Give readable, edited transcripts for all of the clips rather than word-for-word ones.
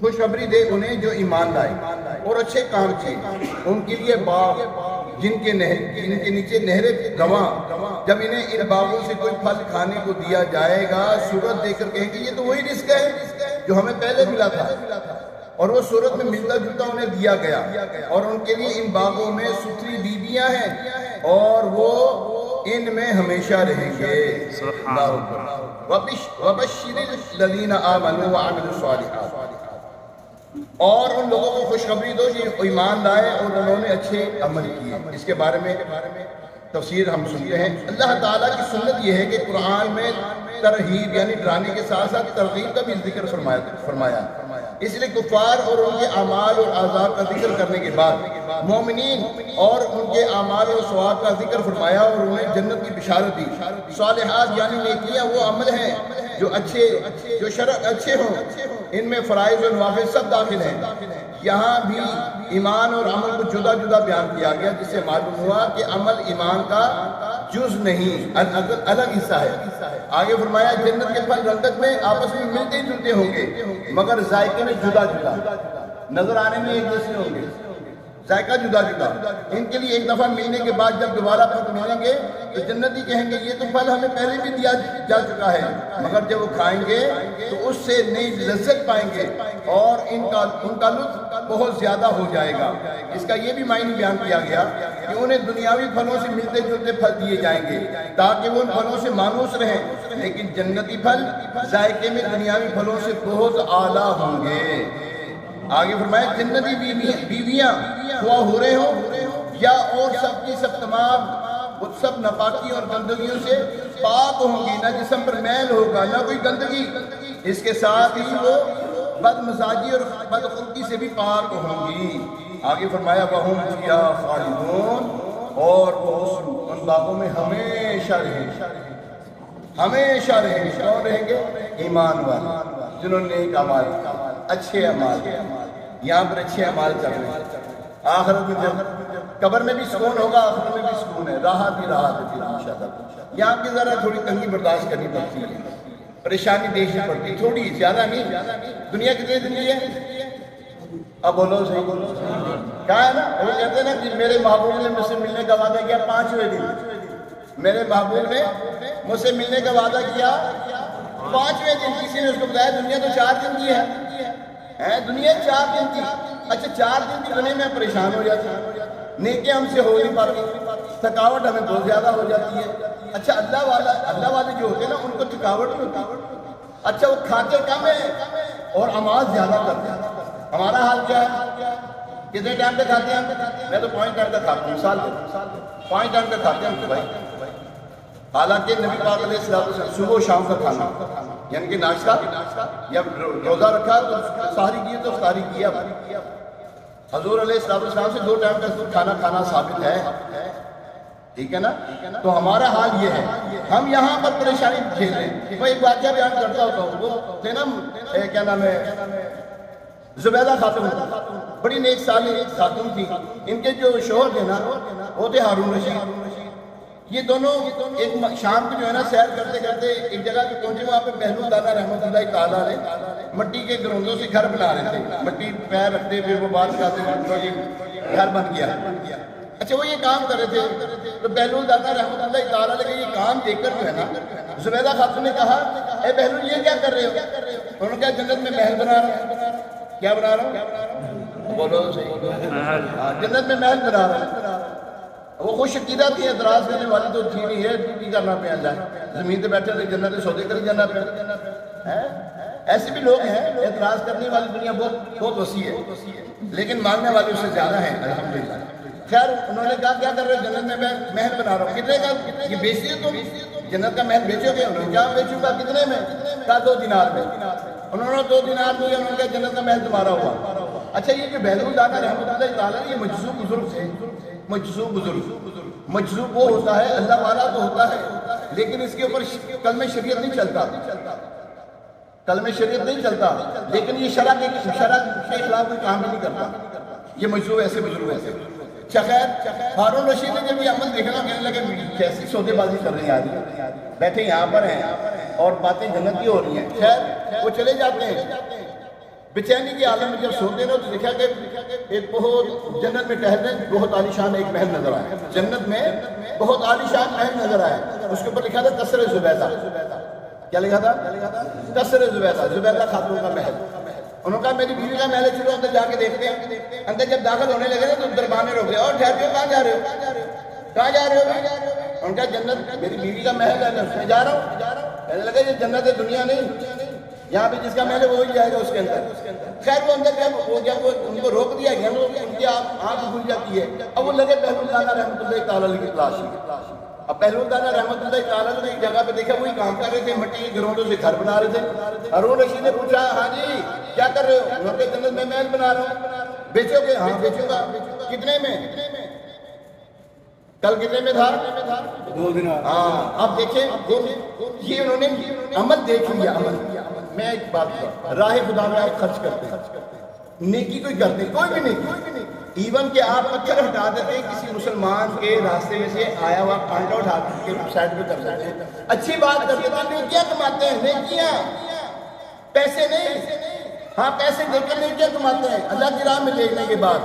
خوشخبری دے انہیں جو ایمان لائے اور اچھے کام کیے، ان کے لیے باغ جن کے نیچے نہریں رواں، جب انہیں ان باغوں سے کوئی پھل کھانے کو دیا جائے گا صورت دیکھ کر کہیں گے یہ تو وہی رزق ہے جو ہمیں پہلے ملا تھا، اور وہ صورت میں ملتا جلتا انہیں دیا گیا، اور ان کے لیے ان باغوں میں ستھری بیویاں ہیں اور وہ ان میں ہمیشہ رہیں گے۔ وَبَشِّرِ الَّذِينَ آمَنُوا وَعَمِلُوا الصَّالِحَاتِ، اور ان لوگوں کو خوشخبری دو جو ایمان لائے اور انہوں نے اچھے عمل کیے۔ اس کے بارے میں تفسیر ہم سنتے ہیں۔ اللہ تعالیٰ کی سنت یہ ہے کہ قرآن میں ترہیب یعنی ڈرانے کے ساتھ ساتھ ترغیب کا بھی ذکر فرمایا، اس لیے کفار اور ان کے اعمال اور عذاب کا ذکر کرنے کے بعد مومنین اور ان کے اعمال اور ثواب کا ذکر فرمایا اور انہیں جنت کی بشارت دی۔ صالحات یعنی نیکیاں وہ عمل ہیں جو شرع اچھے ہوں، ان میں فرائض و نوافل سب داخل ہیں۔ یہاں بھی ایمان اور عمل کو جدا جدا بیان کیا گیا، جس سے معلوم ہوا کہ عمل ایمان کا جز نہیں، الگ حصہ ہے۔ آگے فرمایا جنت کے پھل رنگت میں آپس میں ملتے جلتے ہوں گے مگر ذائقے میں جدا جدا، نظر آنے میں ایک جیسے ہوں گے، ذائقہ جدا جدا۔ ان کے لیے ایک دفعہ ملنے کے بعد جب دوبارہ پھل ملیں گے تو جنتی کہیں گے یہ تو پھل ہمیں پہلے بھی دیا جا چکا ہے، مگر جب وہ کھائیں گے تو اس سے نئی لذت پائیں گے اور ان کا لطف بہت زیادہ ہو جائے گا۔ اس کا یہ بھی معنی بیان کیا گیا کہ انہیں دنیاوی پھلوں سے ملتے جلتے پھل دیے جائیں گے تاکہ وہ ان پھلوں سے مانوس رہیں، لیکن جنتی پھل ذائقے میں دنیاوی پھلوں سے بہت اعلیٰ ہوں گے۔ آگے فرمایا جنتی بیویاں خواہ حوریں ہوں یا اور سب کی سب تمام وہ سب ناپاکی اور گندگیوں سے پاک ہوں گی، نہ جسم پر میل ہوگا نہ کوئی گندگی، اس کے ساتھ ہی وہ بد مزاجی اور بد خلقی سے بھی پاک ہوں گی۔ آگے فرمایا وَهُمْ فِيهَا خَالِدُونَ، اور وہ ان باغوں میں ہمیشہ رہیں گے، ہمیشہ رہیں گے۔ کون رہیں گے؟ ایمان والے جنہوں نے ایک اعمال اچھے اعمال، یہاں پر اچھے اعمال کر رہے ہیں۔ آخرت میں جب قبر میں بھی سکون ہوگا، آخرت میں بھی سکون ہے، راحت ہی راحت ہے انشاءاللہ۔ یہاں کی ذرا تھوڑی تنگی برداشت کرنی پڑتی ہے، پریشانی دیکھنی پڑتی ہے، تھوڑی زیادہ نہیں۔ دنیا کتنے دن کی ہے؟ اب بولو صحیح، کہا ہے نا، وہ کہتے ہیں نا کہ میرے محبوب نے مجھ سے ملنے کا وعدہ کیا 5ویں دن، میرے محبوب نے مجھ سے ملنے کا وعدہ کیا 5ویں دن۔ کسی نے اس کو بتایا دنیا تو 4 دن کی ہے، دنیا 4 دن کی۔ اچھا 4 دن کی دنیا میں پریشان ہو جاتے ہیں، نیکیاں ہم سے ہو نہیں پاتی، تھکاوٹ ہمیں بہت زیادہ ہو جاتی ہے۔ اچھا اللہ والے جو ہوتے ہیں نا ان کو تھکاوٹ نہیں ہوتی۔ اچھا وہ کھاتے کم ہیں اور عمال زیادہ کرتے ہیں۔ ہمارا حال کیا ہے؟ کتنے ٹائم پہ کھاتے ہیں؟ میں تو 5 ٹائم پہ کھاتا ہوں، سال پہ 5 ٹائم پہ کھاتے ہیں بھائی۔ حالانکہ نبی پاک علیہ السلام صبح و شام کا کھانا یعنی کہ ناشتہ، یا روزہ رکھا تو سحری کی تو افطاری کیا۔ حضور علیہ السلام سے 2 ٹائم کا کھانا کھانا ثابت ہے، ٹھیک ہے نا؟ تو ہمارا حال یہ ہے، ہم یہاں پر پریشانی جھیل رہے ہیں۔ میں ایک واقعہ بیان کرتا ہوتا ہوں، وہ تھے نا کیا نام ہے، زبیدہ خاتون، بڑی نیک صالح خاتون تھی۔ ان کے جو شوہر تھے نا وہ تھے ہارون رشید۔ یہ دونوں ایک شام کو جو ہے نا سیر کرتے کرتے ایک جگہ پہ پہنچے، وہاں پہ بہلول دانا رحمۃ اللہ تعالیٰ نے مٹی کے گروندوں سے گھر بنا رہے تھے، مٹی پیر رکھتے پھر وہ بات کرتے گھر بن گیا۔ اچھا وہ یہ کام کر رہے تھے تو بہلول دانا رحمۃ اللہ تعالیٰ نے یہ کام دیکھ کر جو ہے نا زبیدہ خاتون نے کہا اے بہلول یہ کیا کر رہے ہو؟ انہوں نے کہا جنت میں محل بنا رہا ہوں۔ کیا بنا رہا ہوں؟ بولو صحیح، جنت میں محل بنا رہا ہوں۔ وہ خوش عقیدہ تھی، اعتراض کرنے والی تو تھی نہیں ہے، کی کرنا پہ اللہ زمین پہ بیٹھے تھے، جنت سودے کر جانا پہ۔ ایسے بھی لوگ ہیں، اعتراض کرنے والی دنیا بہت وسیع ہے لیکن ماننے والے اس سے زیادہ ہیں الحمدللہ۔ خیر انہوں نے کہا کیا کر رہے ہو؟ جنت میں میں محل بنا رہا ہوں۔ کتنے کا یہ بیچی ہے تم؟ جنت کا محل بیچو گے؟ انہوں نے کیا بیچوں گا؟ کتنے میں؟ کہا 2 دینار میں۔ انہوں نے 2 دینار دیے، انہوں نے کہا جنت کا محل تمہارا ہوا۔ اچھا یہ جو بہلول دانا رحمۃ اللہ تعالیٰ یہ مجذوب بزرگ تھے، مجذوب بزرگ۔ مجذوب وہ ہوتا ہے، اللہ والا تو ہوتا ہے لیکن اس کے اوپر کلمہ شریعت نہیں چلتا، کلمہ شریعت نہیں چلتا، لیکن یہ شرع کے خلاف کوئی کام بھی نہیں کرتا۔ یہ مجذوب ایسے بزرگ ایسے۔ اچھا خیر ہارون رشید نے جب یہ عمل دیکھنا کہنے لگے کیسی سودے بازی کر رہے ہیں، بیٹھے یہاں پر ہیں اور باتیں جنت کی ہو رہی ہیں۔ خیر وہ چلے جاتے ہیں، بے چینی کے عالم میں جب سوتے نا تو دیکھا کہ ایک بہت جنت میں ٹہل رہے بہت عالیشان ایک محل نظر آیا، جنت میں بہت عالیشان محل نظر آیا، اس کے اوپر لکھا تھا قصر زبیدہ۔ کیا لکھا تھا؟ قصر زبیدہ، زبیدہ خاتون کا محل۔ انہوں نے کہا میری بیوی کا محل ہے، چلو اندر جا کے دیکھتے ہیں۔ اندر جب داخل ہونے لگے نا تو دربار نے روک لیا، اور ٹھہر کہاں جا رہے ہو؟ کہاں جا رہے ہو؟ ان کا جنت میری بیوی کا محل ہے، میں اس میں جا رہا ہوں۔ کہنے لگا یہ جنت ہے، دنیا نہیں، یہاں پہ جس کا محل ہے وہی جائے گا اس کے اندر۔ خیر وہ اندر جب ان کو روک دیا گیا ان کی آنکھ کھل جاتی ہے، اب وہ لگے پہلو دانا رحمۃ اللہ تعالیٰ کی تلاش میں۔ اب پہلو دانا رحمۃ اللہ تعالیٰ نے ایک جگہ پہ دیکھا، وہی کام کر رہے تھے، مٹی کے گروندوں سے گھر بنا رہے تھے۔ ہارون رشید نے پوچھا ہاں جی کیا کر رہے ہو؟ وہاں پہ جنت میں محل بنا رہا ہوں۔ بیچو گے؟ ہاں بیچوں گا۔ کتنے میں؟ کل کتنے میں تھا؟ 2 دن۔ ہاں اب دیکھیں یہ انہوں نے عمل دیکھ لیا، عمل۔ میں ایک بات کرتا، راہ خدا میں آپ خرچ کرتے ہیں، نیکی کوئی کرتے ہیں، کوئی بھی نیکی، ایون کہ آپ پتھر ہٹا دیتے ہیں کسی مسلمان کے راستے میں سے آیا ہوا کانٹا اٹھا کے سائڈ پہ کر دیتے ہیں، اچھی بات کرتے ہیں، نیکیاں کماتے ہیں، نیکیاں، پیسے نہیں۔ ہاں پیسے دے کر نیکیاں کماتے ہیں اللہ کی راہ میں دیکھنے کے بعد،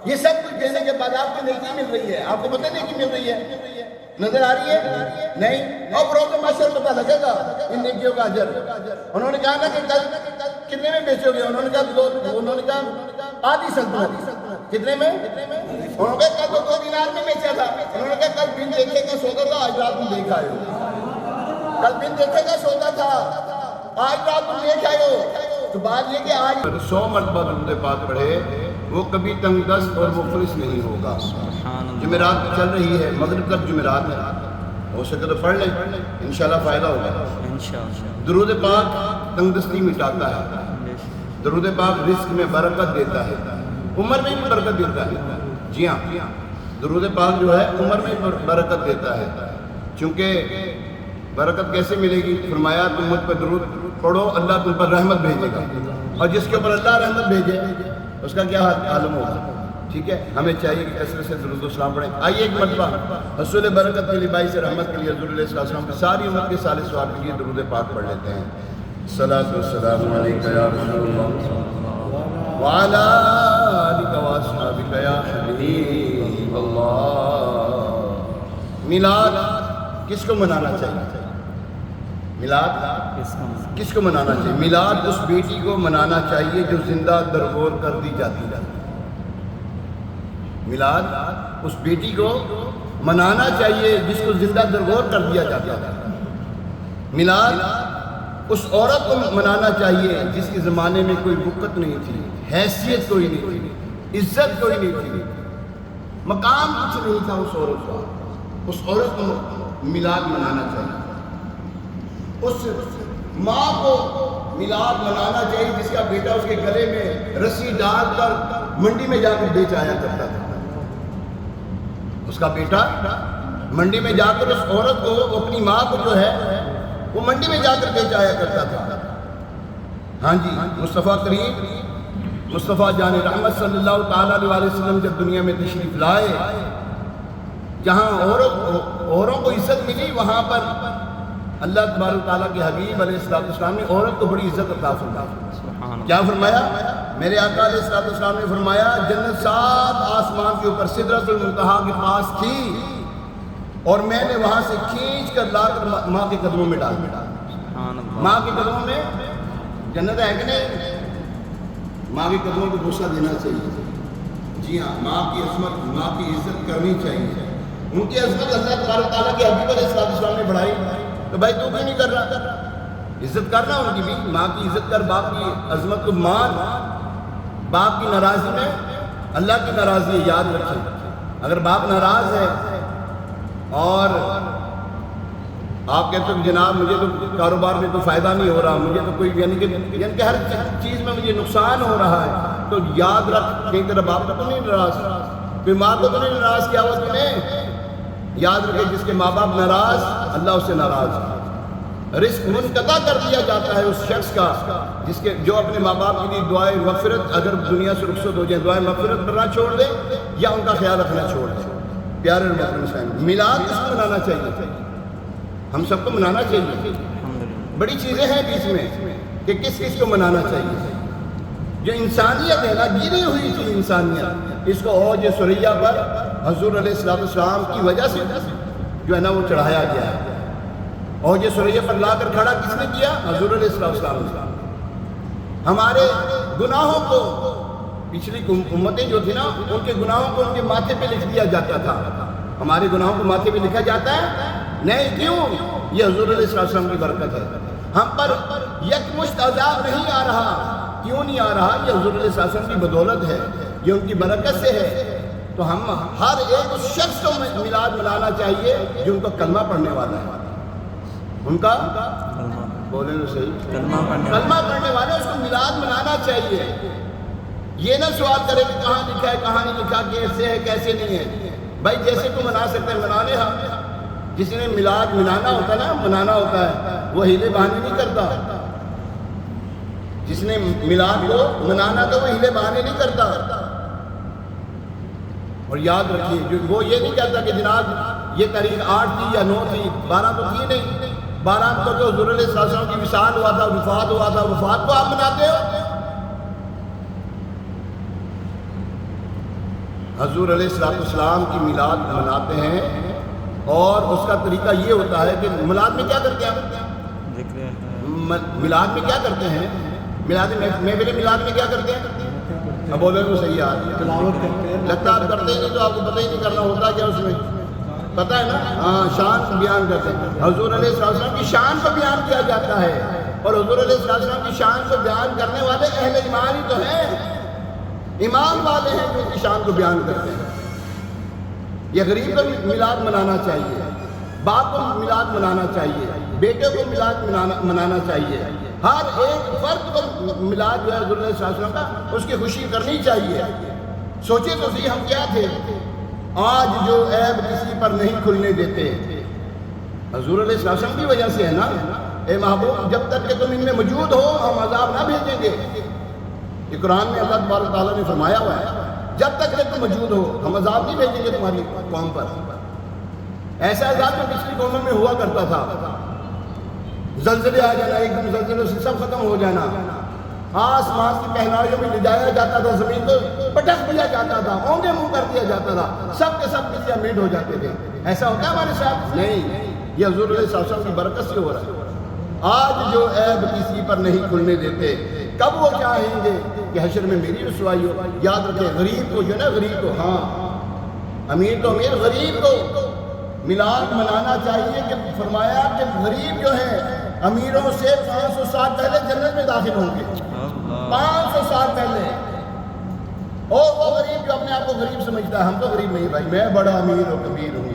یہ سب کچھ دینے کے بعد آپ کو نیکی مل رہی ہے۔ آپ کو پتہ نیکی مل رہی ہے، نظر آ رہی ہے؟ نہیں۔ اور بروز معاشر پتہ لگے گا ان نیکیوں کا اجر۔ انہوں نے کہا نا کہ کل کتنے میں بیچو گے؟ انہوں نے کہا آدھی سلطنت۔ کتنے میں؟ انہوں نے کہا کل 2 دینار میں بیچا تھا۔ انہوں نے کہا کل بن دیکھے کا سودا تھا، آج رات میں دیکھ آئے ہو۔ کل بن دیکھے کا سودا تھا، آج رات میں دیکھ آئے ہو۔ تو بات یہ کہ آج 100 مرتبہ درود پاک پڑھے وہ کبھی تنگ دست اور مفلس نہیں ہوگا۔ جمعرات چل رہی ہے، مغرب تک جمعرات ہے، ہو سکے تو پڑھ لیں، انشاءاللہ فائدہ ہوگا۔ درود پاک تنگ دستی مٹاتا ہے، درود پاک رزق میں برکت دیتا ہے، عمر میں بھی برکت دیتا ہے۔ جی ہاں، درود پاک جو ہے عمر میں برکت دیتا ہے۔ چونکہ برکت کیسے ملے گی؟ فرمایا تم مجھ پر درود پڑھو اللہ تم پر رحمت بھیجے گا، اور جس کے اوپر اللہ رحمت بھیجے اس کا کیا عالم ہوگا۔ ٹھیک ہے، ہمیں چاہیے کہ کثرت سے درود و سلام پڑھیں۔ آئیے ایک مرتبہ حصول برکت کے لیے، باعث رحمت کے لیے حضور علیہ السلام کی ساری امت کے صالح ثواب کے لیے درود پاک پڑھ لیتے ہیں۔ صلاۃ والسلام علیک یا رسول اللہ وعلی آلک واصحابک یا حبیب اللہ۔ میلاد کس کو منانا چاہیے؟ میلاد کس کو منانا چاہیے؟ میلاد اس بیٹی کو منانا چاہیے جو زندہ درگور کر دی جاتی ہے۔ میلاد اس بیٹی کو منانا چاہیے جس کو زندہ درگور کر دیا جاتا ہے۔ میلاد اس عورت کو منانا چاہیے جس کے زمانے میں کوئی بکت نہیں تھی، حیثیت کوئی نہیں تھی، عزت کوئی نہیں تھی، مقام کچھ نہیں تھا اس عورت کا۔ اس عورت کو میلاد منانا چاہیے۔ اس ماں کو میلاد منانا چاہیے جس کا بیٹا اس کے گلے میں رسی ڈال کر منڈی میں جا کر بیچ آیا کرتا تھا۔ اس کا بیٹا منڈی میں جا کر اس عورت کو، اپنی ماں کو جو ہے وہ منڈی میں جا کر بیچ آیا کرتا تھا۔ ہاں جی، مصطفیٰ کریم، مصطفیٰ جان رحمت صلی اللہ تعالیٰ علیہ وسلم جب دنیا میں تشریف لائے، جہاں عورتوں کو عزت ملی وہاں پر اللہ تبارک تعالیٰ کے حبیب علیہ السلام نے عورت کو بڑی عزت عطا فرمائی۔ کیا فرمایا؟ میرے آقا علیہ السلام نے فرمایا جنت 7 آسمان کے اوپر سدرۃ المنتہا کے پاس تھی، اور میں نے وہاں سے کھینچ کر لا کر ماں کے قدموں میں ڈال دیا۔ ماں کے قدموں میں جنت ہے کہ نہیں؟ ماں کے قدموں کو بوسہ دینا چاہیے۔ جی ہاں، ماں کی عظمت، ماں کی عزت کرنی چاہیے۔ ان کی عظمت اللہ تبارک تعالیٰ کے حبیب علیہ السلام نے بڑھائی، تو بھائی تو کیوں نہیں کر رہا؟ عزت کرنا ان کی بھی، ماں کی عزت کر، باپ کی عظمت کو مان۔ باپ کی ناراضی میں اللہ کی ناراضی ہے، یاد رکھیں۔ اگر باپ ناراض ہے اور آپ کہتے ہیں جناب مجھے تو کاروبار میں تو فائدہ نہیں ہو رہا، مجھے تو کوئی یعنی کہ ہر چیز میں مجھے نقصان ہو رہا ہے، تو یاد رکھ کہیں تیرا باپ تو نہیں ناراض، کوئی ماں کو تو نہیں ناراض کیا ہوا تم نے؟ یاد رکھے جس کے ماں باپ ناراض، اللہ اس سے ناراض ہے۔ رزق منقطع کر دیا جاتا ہے اس شخص کا جو اپنے ماں باپ کے لیے دعائے مغفرت، اگر دنیا سے رخصت ہو جائے، دعائے مغفرت کرنا چھوڑ دے یا ان کا خیال رکھنا چھوڑ دے۔ پیارے محترم سامعین، میلاد کس کو منانا چاہیے؟ ہم سب کو منانا چاہیے۔ بڑی چیزیں ہیں بیچ میں کہ کس کو منانا چاہیے۔ جو انسانیت ہے نا، گری ہوئی تھی انسانیت، اس کو اوج سریہ پر حضور علیہ السلام کی وجہ سے جو ہے نا وہ چڑھایا گیا ہے۔ اوج سریہ پر لا کر کھڑا کس نے کیا؟ حضور علیہ السلام نے۔ ہمارے گناہوں کو، پچھلی امتیں جو تھی نا، ان کے گناہوں کو ان کے ماتھے پہ لکھ دیا جاتا تھا۔ ہمارے گناہوں کو ماتھے پہ لکھا جاتا ہے نہیں، کیوں؟ یہ حضور علیہ السلام کی برکت ہے۔ ہم پر یکمشت عذاب نہیں آ رہا، کیوں نہیں آ رہا؟ یہ حضور علیہ السلام کی بدولت ہے، یہ ان کی برکت سے ہے۔ تو ہم ہر ایک اس شخص کو میلاد منانا چاہیے جو ان کو کلمہ پڑھنے والا ہے، ان کا بولے تو صحیح، کلمہ پڑھنے والا، اس کو میلاد منانا چاہیے۔ یہ نہ سوال کرے کہ کہاں لکھا ہے کہاں نہیں لکھا، کیسے ہے کیسے نہیں ہے۔ بھائی جیسے تو منا سکتے ہیں منا لے۔ ہم جس نے میلاد منانا ہوتا ہے نا، منانا ہوتا ہے، وہ ہیلے بہانے نہیں کرتا۔ جس نے میلاد کو منانا تو وہ ہیلے بہانے نہیں کرتا۔ اور یاد رکھیے، وہ یہ نہیں کہتا کہ جناب یہ تاریخ 8 تھی یا 9 تھی، 12 تو تھی نہیں، 12 تو حضور علیہ السلام کی وصال ہوا تھا، وفات ہوا تھا، وفات کو آپ مناتے ہو۔ حضور علیہ السلام کی میلاد مناتے ہیں، اور اس کا طریقہ یہ ہوتا ہے کہ میلاد میں کیا کرتے ہیں؟ میلاد میں کیا کرتے ہیں؟ میرے میلاد میں کیا کرتے ہیں؟ اب بولے تو صحیح آ لگتا آپ کرتے ہی نہیں، تو آپ کو پتہ ہی نہیں کرنا ہوتا کیا اس میں، پتہ ہے نا؟ ہاں، شان بیان کرتے ہیں۔ حضور علیہ السلام کی شان کو بیان کیا جاتا ہے، اور حضور علیہ السلام کی شان کو بیان کرنے والے اہل ایمان ہی تو ہیں، ایمان والے ہیں جو ان کی شان کو بیان کرتے ہیں۔ یہ غریب کو میلاد منانا چاہیے، باپ کو میلاد منانا چاہیے، بیٹے کو میلاد منانا چاہیے، ہر ایک فرد کو میلاد جو ہے حضور علیہ السلام کا، اس کی خوشی کرنی چاہیے۔ سوچے تو صحیح، ہم کیا تھے؟ آج جو عیب کسی پر نہیں کھلنے دیتے، حضور علیہ السلام کی وجہ سے ہے نا۔ اے محبوب، جب تک کہ تم ان میں موجود ہو ہم عذاب نہ بھیجیں گے۔ یہ قرآن میں اللہ تبارک تعالیٰ نے فرمایا ہوا ہے، جب تک کہ تم موجود ہو ہم عذاب نہیں بھیجیں گے تمہاری قوم پر۔ ایسا عذاب جو پچھلی قوموں میں ہوا کرتا تھا، زلزلے آ جانا، ایک دم زلزلوں سے سب ختم ہو جانا، آسمان کی پہنائیوں میں لے جایا جاتا تھا، زمین کو پٹک دیا جاتا تھا، اونگے منہ کر دیا جاتا تھا، سب کے سب کسی میٹ ہو جاتے تھے۔ ایسا ہوتا ہے ہمارے ساتھ؟ نہیں، یہ حضور علیہ السلام کی برکت سے ہو رہا ہے۔ آج جو عیب کسی پر نہیں کھلنے دیتے، کب وہ چاہیں گے کہ حشر میں میری رسوائی ہو؟ یاد رکھیں، غریب کو جو ہے نا، غریب کو، ہاں امیر تو امیر، غریب کو میلاد منانا چاہیے۔ کہ فرمایا کہ غریب جو ہے امیروں سے 500 سال پہلے جنت میں داخل ہوں گے، 500 سال پہلے۔ اور وہ غریب جو اپنے آپ کو غریب سمجھتا ہے، ہم تو غریب نہیں بھائی، میں بڑا امیر و کبیر ہوں،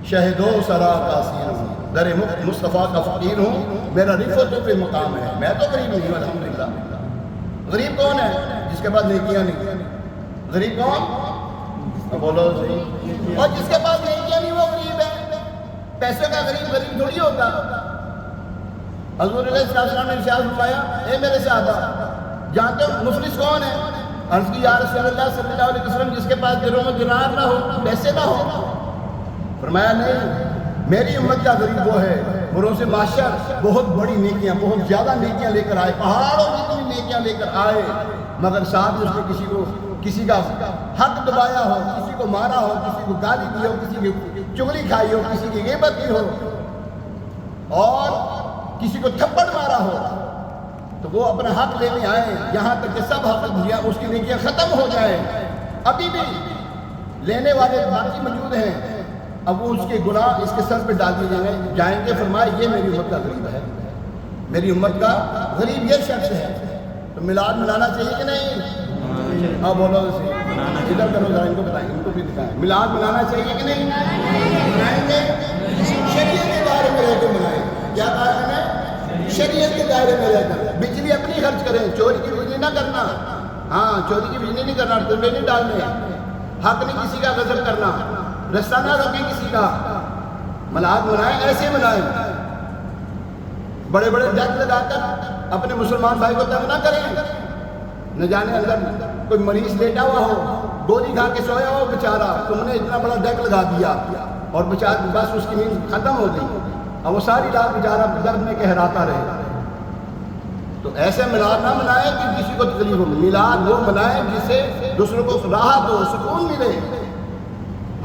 شہد و سرا کا سیر ہوں، در مصطفیٰ کا فقیر ہوں، میرا رفت پہ مقام ہے، میں تو غریب نہیں ہوں الحمدللہ۔ غریب کون ہے؟ جس کے پاس نیکیاں نہیں۔ غریب کون؟ بولو صحیح۔ اور جس کے پاس نیکیاں نہیں وہ غریب ہے۔ پیسے کا غریب غریب تھوڑی ہوتا۔ حضور علیہ السلام نے ارشاد فرمایا، اے میرے صحابہ، جانتے ہو مفلس کون ہے؟ عرض کی یا رسول اللہ صلی اللہ علیہ وسلم، جس کے پاس درہم و دینار نہ ہو، پیسے نہ ہو۔ فرمایا نہیں، میری امت کا غریب وہ ہے بروز محشر بہت بڑی نیکیاں، بہت زیادہ نیکیاں لے کر آئے، پہاڑوں جتنی نیکیاں لے کر آئے، مگر ساتھ اس نے کسی کا حق دبایا ہو، کسی کو مارا ہو، کسی کو گالی دی ہو، کسی کی چغلی کھائی ہو، کسی کی غیبت کی ہو، اور کسی کو تھپڑ مارا ہو، تو وہ اپنا حق لینے آئے، یہاں تک کہ سب حق دیا اس کی نیکیاں ختم ہو جائے۔ ابھی بھی لینے والے باقی موجود ہیں، اب وہ اس کے گناہ اس کے سر پہ ڈال دیے جائیں گے۔ فرمائے یہ میری امت کا غریب ہے، میری امت کا غریب یہ شخص ہے۔ تو میلاد منانا چاہیے کہ نہیں؟ ہاں بولو ادھر کرو ذرا، ان کو بتائیں، ان کو بھی دکھائیں، میلاد منانا چاہیے کہ نہیں؟ منائیں گے، شریعت کے دائرے میں رہ کے منائیں۔ کیا کہا ہے؟ شریعت کے دائرے میں رہ کر بجلی اپنی خرچ کریں، چوری کی بجلی نہ کرنا۔ ہاں، چوری کی بجلی نہیں کرنا، ٹنڈے نہیں ڈالنے، حق نہیں کسی کا غصب کرنا، رستہ نہ روکیں کسی کا۔ میلاد منائیں، ایسے منائیں، بڑے بڑے ڈیک لگا کر اپنے مسلمان بھائی کو تنگ نہ کریں۔ نہ جانے اندر کوئی مریض لیٹا ہوا ہو، گولی کھا کے سویا ہو بیچارہ، تم نے اتنا بڑا ڈیک لگا دیا اور بیچارہ بس اس کی نیند ختم ہو گئی، اور وہ ساری رات بیچارہ درد میں کہراتا رہے۔ تو ایسے میلاد نہ منائے کہ کسی کو تکلیف ہو، میلاد وہ منائے جس سے دوسروں کو راحت ہو، سکون ملے۔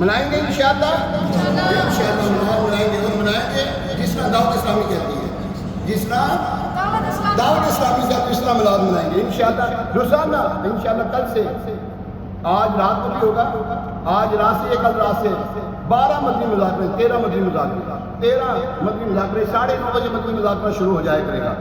منائیں گے انشاءاللہ انشاءاللہ میلاد منائیں گے، اور منائیں گے جس طرح دعوت اسلامی کہتی ہے، جس طرح دعوت اسلامی سے اس طرح میلاد منائیں گے انشاءاللہ روزانہ انشاءاللہ۔ کل سے آج رات کو بھی ہوگا، آج رات سے کل رات سے 12 مدنی مذاکرے، 13 مدنی مذاکرے، 13 مدنی مذاکرے 9:30 بجے مدنی مذاکرہ شروع ہو جائے کرے گا۔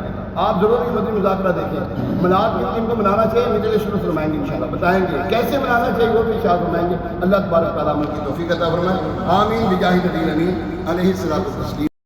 آپ ضرور یہ مدنی مذاکرہ دیکھیں۔ میلاد کن کو منانا چاہیے میٹھے شروع فرمائیں گے انشاءاللہ، بتائیں گے کیسے منانا چاہیے وہ بھی ارشاد فرمائیں گے۔ اللہ تبارک و تعالیٰ عمل کی توفیق عطا فرمائے، آمین بجاہ نبی الامین علیہ الصلوۃ والتسلیم۔